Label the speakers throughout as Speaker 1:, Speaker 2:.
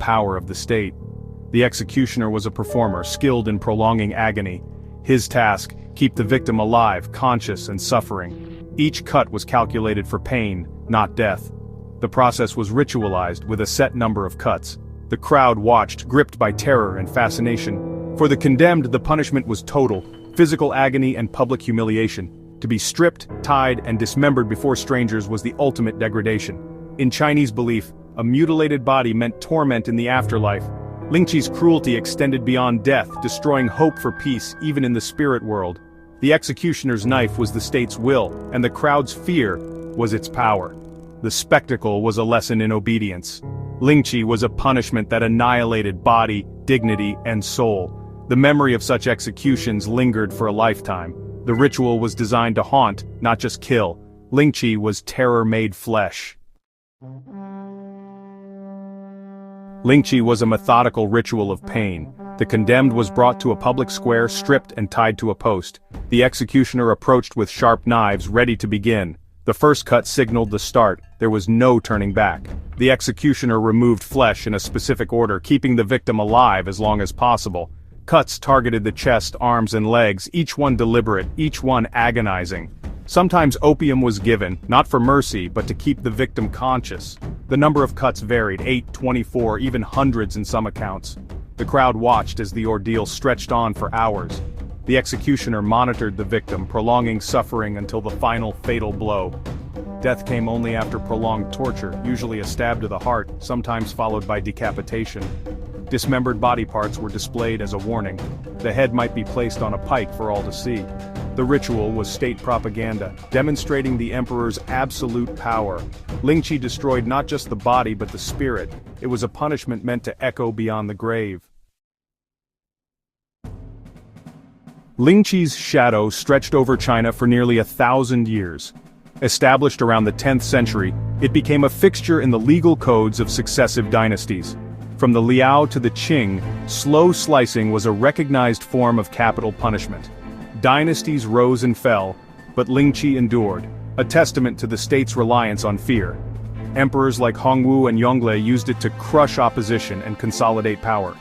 Speaker 1: power of the state. The executioner was a performer skilled in prolonging agony. His task, keep the victim alive, conscious and suffering. Each cut was calculated for pain, not death. The process was ritualized with a set number of cuts. The crowd watched, gripped by terror and fascination. For the condemned, the punishment was total, physical agony and public humiliation. To be stripped, tied, and dismembered before strangers was the ultimate degradation. In Chinese belief, a mutilated body meant torment in the afterlife. Lingchi's cruelty extended beyond death, destroying hope for peace even in the spirit world. The executioner's knife was the state's will, and the crowd's fear was its power. The spectacle was a lesson in obedience. Lingchi was a punishment that annihilated body, dignity, and soul. The memory of such executions lingered for a lifetime. The ritual was designed to haunt, not just kill. Lingchi was terror made flesh. Lingchi was a methodical ritual of pain. The condemned was brought to a public square, stripped and tied to a post. The executioner approached with sharp knives, ready to begin. The first cut signaled the start. There was no turning back. The executioner removed flesh in a specific order, keeping the victim alive as long as possible. Cuts targeted the chest, arms and legs, each one deliberate, each one agonizing. Sometimes opium was given, not for mercy, but to keep the victim conscious. The number of cuts varied, 8, 24, even hundreds in some accounts. The crowd watched as the ordeal stretched on for hours. The executioner monitored the victim, prolonging suffering until the final fatal blow. Death came only after prolonged torture, usually a stab to the heart, sometimes followed by decapitation. Dismembered body parts were displayed as a warning. The head might be placed on a pike for all to see. The ritual was state propaganda, demonstrating the emperor's absolute power. Lingchi destroyed not just the body but the spirit. It was a punishment meant to echo beyond the grave. Lingchi's shadow stretched over China for nearly 1,000 years. Established around the 10th century, it became a fixture in the legal codes of successive dynasties. From the Liao to the Qing, slow slicing was a recognized form of capital punishment. Dynasties rose and fell, but Lingchi endured, a testament to the state's reliance on fear. Emperors like Hongwu and Yongle used it to crush opposition and consolidate power.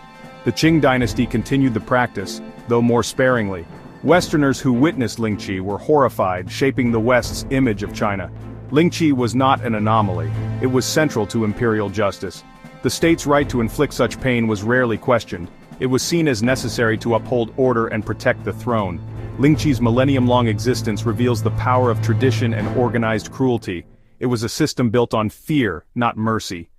Speaker 1: The Qing dynasty continued the practice, though more sparingly. Westerners who witnessed Lingchi were horrified, shaping the West's image of China. Lingchi was not an anomaly. It was central to imperial justice. The state's right to inflict such pain was rarely questioned. It was seen as necessary to uphold order and protect the throne. Lingchi's millennium-long existence reveals the power of tradition and organized cruelty. It was a system built on fear, not mercy.